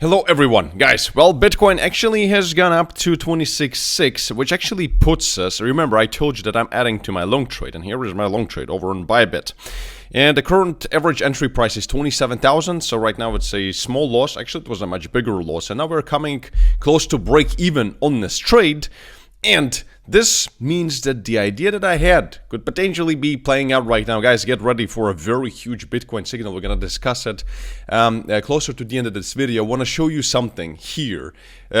Hello everyone, guys. Well, Bitcoin actually has gone up to 26.6, which actually puts us, remember I told you that I'm adding to my long trade, and here is my long trade over on Bybit. And the current average entry price is 27,000, so right now it's a small loss. Actually, it was a much bigger loss, and now we're coming close to break even on this trade. And this means that the idea that I had could potentially be playing out right now. Guys, get ready for a very huge Bitcoin signal. We're going to discuss it closer to the end of this video. I want to show you something here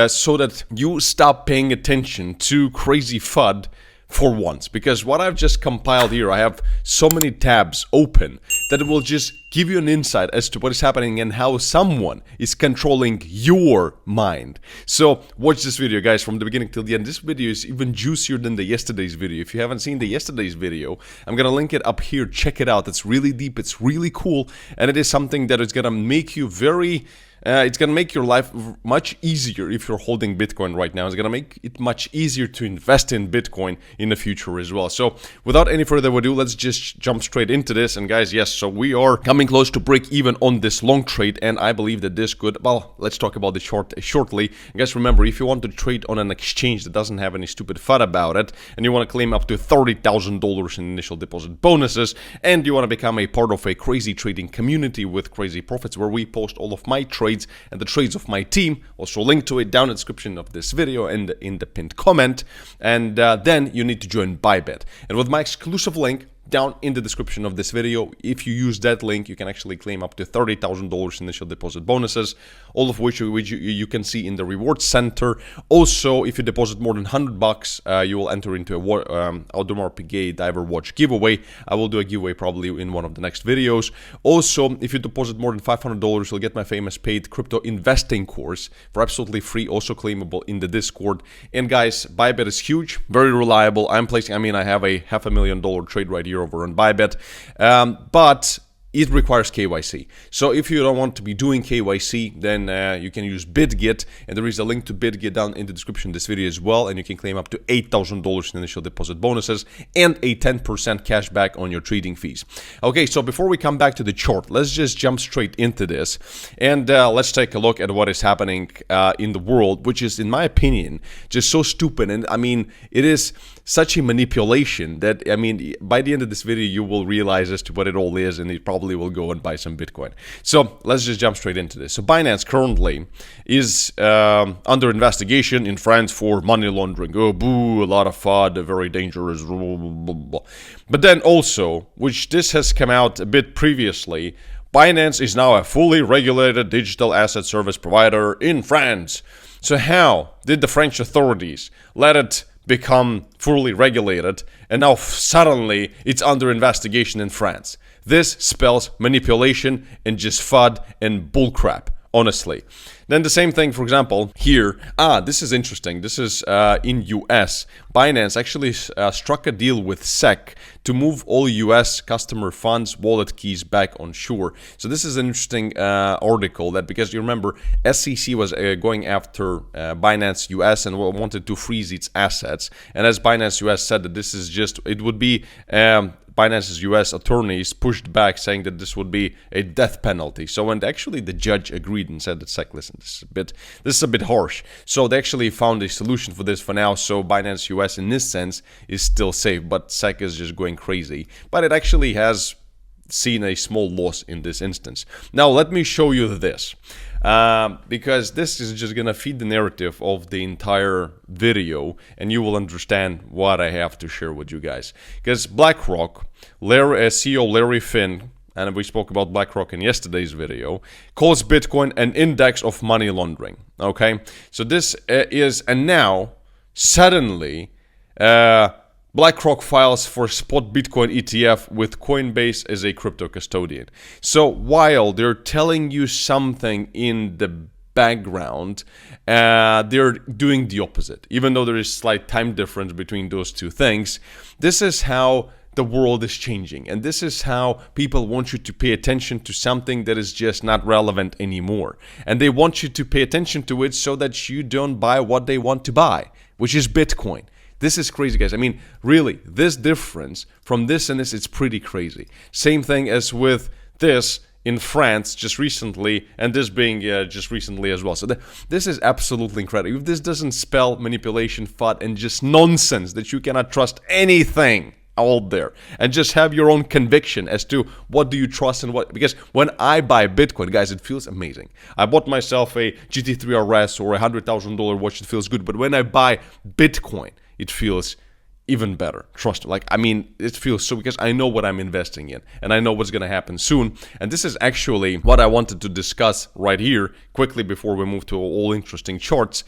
so that you stop paying attention to crazy FUD for once. Because what I've just compiled here, I have so many tabs open that it will just give you an insight as to what is happening and how someone is controlling your mind. So watch this video, guys, from the beginning till the end. This video is even juicier than the yesterday's video. If you haven't seen the yesterday's video, I'm gonna link it up here. Check it out. It's really deep, it's really cool, and it is something that is gonna make you very it's going to make your life much easier if you're holding Bitcoin right now. It's going to make it much easier to invest in Bitcoin in the future as well. So without any further ado, let's just jump straight into this. And guys, yes, so we are coming close to break even on this long trade. And I believe that this could, well, let's talk about the short shortly. And guys, remember, if you want to trade on an exchange that doesn't have any stupid FUD about it, and you want to claim up to $30,000 in initial deposit bonuses, and you want to become a part of a crazy trading community with crazy profits where we post all of my trades and the trades of my team, also link to it down in the description of this video and in the pinned comment, and then you need to join Bybit. And with my exclusive link down in the description of this video, if you use that link, you can actually claim up to $30,000 initial deposit bonuses, all of which you can see in the reward center. Also, if you deposit more than $100, you will enter into a Audemars Piguet Diver Watch giveaway. I will do a giveaway probably in one of the next videos. Also, if you deposit more than $500, you'll get my famous paid crypto investing course for absolutely free, also claimable in the Discord. And guys, Bybit is huge, very reliable. I have a $500,000 trade right here over on Bybit, but it requires KYC. So if you don't want to be doing KYC, then you can use BitGet, and there is a link to BitGet down in the description of this video as well, and you can claim up to $8,000 in initial deposit bonuses and a 10% cash back on your trading fees. Okay, so before we come back to the chart, let's just jump straight into this, and let's take a look at what is happening in the world, which is, in my opinion, just so stupid. And I mean, it is such a manipulation that, I mean, by the end of this video, you will realize as to what it all is, and it probably will go and buy some Bitcoin. So let's just jump straight into this. So Binance currently is under investigation in France for money laundering. Oh, boo, a lot of FUD, very dangerous. Blah, blah, blah. But then also, which this has come out a bit previously, Binance is now a fully regulated digital asset service provider in France. So how did the French authorities let it become fully regulated, and now suddenly it's under investigation in France? This spells manipulation and just FUD and bullcrap, honestly. Then the same thing, for example, here. This is interesting. This is in US. Binance actually struck a deal with SEC to move all US customer funds, wallet keys back on shore. So this is an interesting article, that because you remember, SEC was going after Binance US and wanted to freeze its assets. And as Binance US said, that this is just, it would be Binance's US attorneys pushed back, saying that this would be a death penalty. So when actually the judge agreed and said that SEC, listen, this is a bit harsh. So they actually found a solution for this for now. So Binance US in this sense is still safe, but SEC is just going crazy. But it actually has seen a small loss in this instance. Now let me show you this. Because this is just gonna feed the narrative of the entire video, and you will understand what I have to share with you guys. Because BlackRock, CEO Larry Finn, and we spoke about BlackRock in yesterday's video, calls Bitcoin an index of money laundering. Okay, so this is, and now suddenly BlackRock files for spot Bitcoin ETF with Coinbase as a crypto custodian. So while they're telling you something in the background, they're doing the opposite. Even though there is slight time difference between those two things, this is how the world is changing, and this is how people want you to pay attention to something that is just not relevant anymore. And they want you to pay attention to it so that you don't buy what they want to buy, which is Bitcoin. This is crazy, guys. I mean, really, this difference from this and this, it's pretty crazy. Same thing as with this in France just recently, and this being just recently as well. So this is absolutely incredible. If this doesn't spell manipulation, FUD, and just nonsense that you cannot trust anything out there, and just have your own conviction as to what do you trust and what, because when I buy Bitcoin, guys, it feels amazing. I bought myself a GT3 RS or a $100,000 watch, it feels good, but when I buy Bitcoin, it feels even better. Trust me. Like, I mean, it feels so, because I know what I'm investing in and I know what's going to happen soon. And this is actually what I wanted to discuss right here quickly before we move to all interesting charts.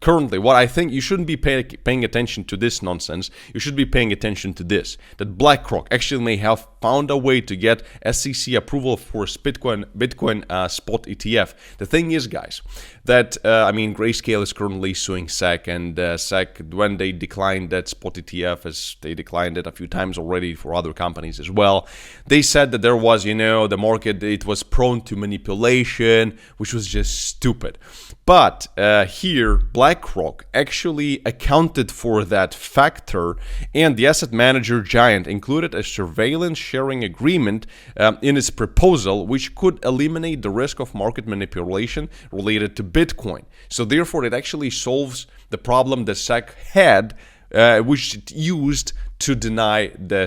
Currently, what I think you shouldn't be paying attention to this nonsense. You should be paying attention to this, that BlackRock actually may have found a way to get SEC approval for Bitcoin spot ETF. The thing is, guys, that I mean, Grayscale is currently suing SEC, and SEC, when they declined that spot ETF, as they declined it a few times already for other companies as well, they said that there was, the market, it was prone to manipulation, which was just stupid. But here, BlackRock actually accounted for that factor, and the asset manager giant included a surveillance sharing agreement in its proposal, which could eliminate the risk of market manipulation related to Bitcoin. So therefore, it actually solves the problem that SEC had, which it used to deny the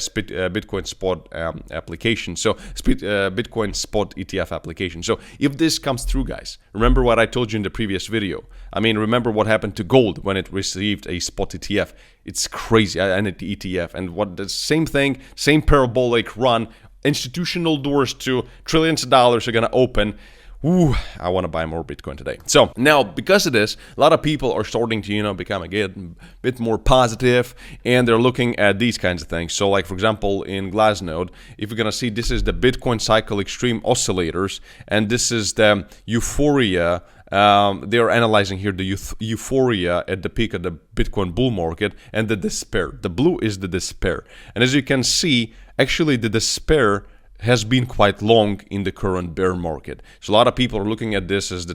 Bitcoin spot application. So Bitcoin spot ETF application. So if this comes through, guys, remember what I told you in the previous video. I mean, remember what happened to gold when it received a spot ETF. It's crazy, and an ETF. And what the same thing, same parabolic run, institutional doors to trillions of dollars are going to open. Ooh, I want to buy more Bitcoin today. So now, because of this, a lot of people are starting to, become a bit more positive, and they're looking at these kinds of things. So like, for example, in Glassnode, if you're going to see, this is the Bitcoin cycle extreme oscillators, and this is the euphoria. They're analyzing here the euphoria at the peak of the Bitcoin bull market and the despair. The blue is the despair. And as you can see, actually the despair has been quite long in the current bear market. So a lot of people are looking at this as the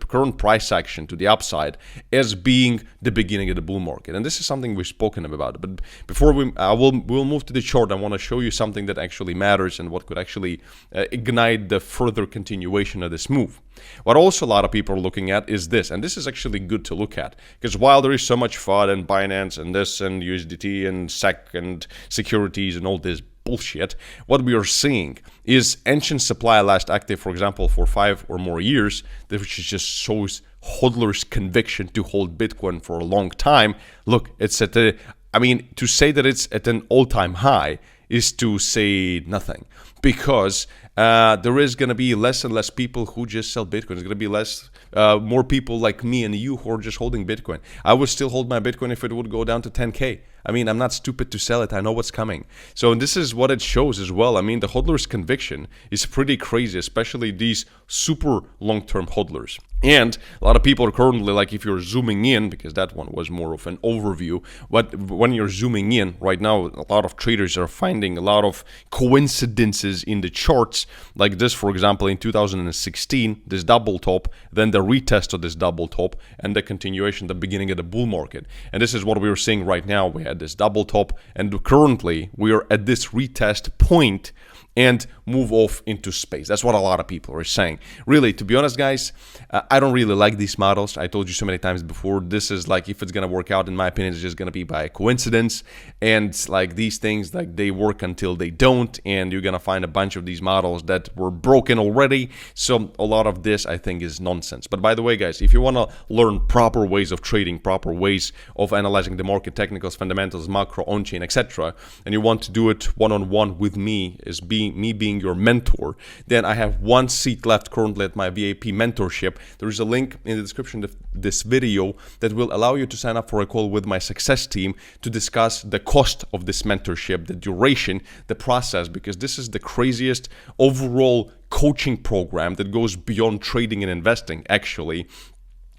current price action to the upside as being the beginning of the bull market. And this is something we've spoken about. But before we'll move to the chart, I want to show you something that actually matters and what could actually ignite the further continuation of this move. What also a lot of people are looking at is this, and this is actually good to look at, because while there is so much FUD and Binance and this and USDT and SEC and securities and all this bullshit, what we are seeing is ancient supply last active, for example, for 5 or more years, which just shows hodlers' conviction to hold Bitcoin for a long time. Look, it's at to say that it's at an all-time high is to say nothing, because there is going to be less and less people who just sell Bitcoin. There's going to be more people like me and you who are just holding Bitcoin. I would still hold my Bitcoin if it would go down to 10K. I mean, I'm not stupid to sell it. I know what's coming. So this is what it shows as well. I mean, the hodler's conviction is pretty crazy, especially these super long-term hodlers. And a lot of people are currently, like, if you're zooming in, because that one was more of an overview, but when you're zooming in right now, a lot of traders are finding a lot of coincidences in the charts, like this, for example, in 2016, this double top, then the retest of this double top, and the continuation, the beginning of the bull market. And this is what we were seeing right now. We had this double top, and currently we are at this retest point and move off into space. That's what a lot of people are saying. Really, to be honest, guys, I don't really like these models. I told you so many times before, this is like, if it's going to work out, in my opinion, it's just going to be by coincidence. And like these things, like, they work until they don't, and you're going to find a bunch of these models that were broken already. So a lot of this, I think, is nonsense. But by the way, guys, if you want to learn proper ways of trading, proper ways of analyzing the market, technicals, fundamentals, macro, on-chain, etc., and you want to do it one-on-one with me, as being your mentor, then I have one seat left currently at my VIP mentorship. There is a link in the description of this video that will allow you to sign up for a call with my success team to discuss the cost of this mentorship, the duration, the process, because this is the craziest overall coaching program that goes beyond trading and investing, actually.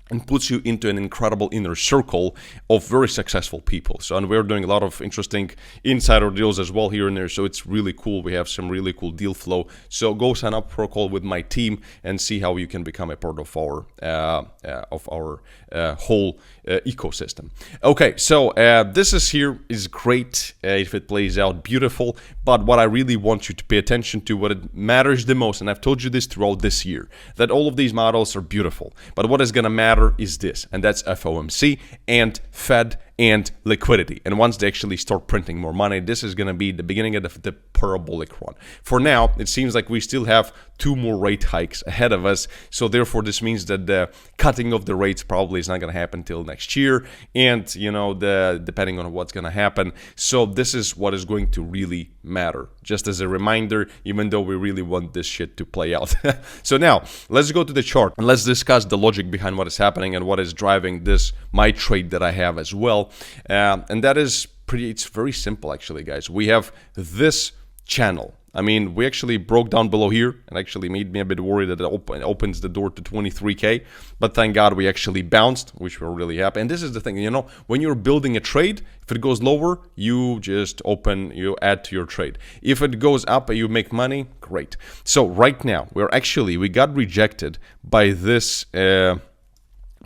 and puts you into an incredible inner circle of very successful people. So, and we're doing a lot of interesting insider deals as well here and there. So it's really cool. We have some really cool deal flow. So go sign up for a call with my team and see how you can become a part of our whole ecosystem. Okay, so this is great if it plays out beautiful. But what I really want you to pay attention to, what it matters the most, and I've told you this throughout this year, that all of these models are beautiful. But what is going to matter is this, and that's FOMC and Fed and liquidity. And once they actually start printing more money, this is going to be the beginning of the parabolic run. For now, it seems like we still have 2 more rate hikes ahead of us. So therefore, this means that the cutting of the rates probably is not going to happen till next year. And, you know, depending on what's going to happen. So this is what is going to really matter. Just as a reminder, even though we really want this shit to play out. So now, let's go to the chart and let's discuss the logic behind what is happening and what is driving my trade that I have as well. And that is it's very simple actually, guys. We have this channel. I mean, we actually broke down below here and actually made me a bit worried that it opens the door to 23K. But thank God we actually bounced, which we're really happy. And this is the thing, you know, when you're building a trade, if it goes lower, you just you add to your trade. If it goes up and you make money, great. So right now, we got rejected by this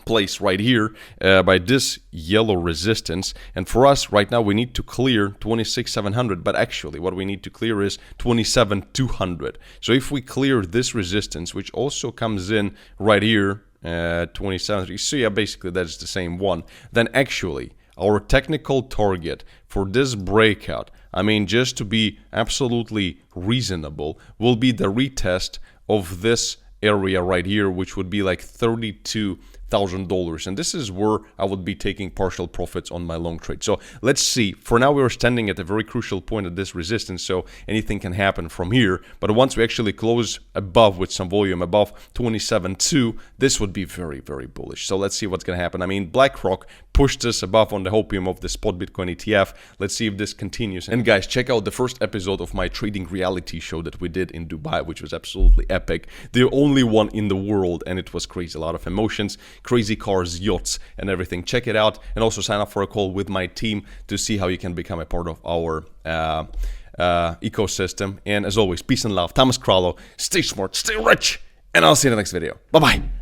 place right here, by this yellow resistance, and for us right now we need to clear 26,700, but actually what we need to clear is 27,200. So if we clear this resistance, which also comes in right here, 27, you see, basically that's the same one, then actually our technical target for this breakout, I mean, just to be absolutely reasonable, will be the retest of this area right here, which would be like $32,000, and this is where I would be taking partial profits on my long trade. So let's see. For now, we're standing at a very crucial point at this resistance, so anything can happen from here. But once we actually close above with some volume above 27.2, this would be very, very bullish. So let's see what's going to happen. I mean, BlackRock pushed us above on the hopium of the spot Bitcoin ETF. Let's see if this continues. And guys, check out the first episode of my trading reality show that we did in Dubai, which was absolutely epic. The only one in the world, and it was crazy. A lot of emotions, crazy cars, yachts, and everything. Check it out, and also sign up for a call with my team to see how you can become a part of our ecosystem. And as always, peace and love. Thomas Krallo, stay smart, stay rich, and I'll see you in the next video. Bye-bye.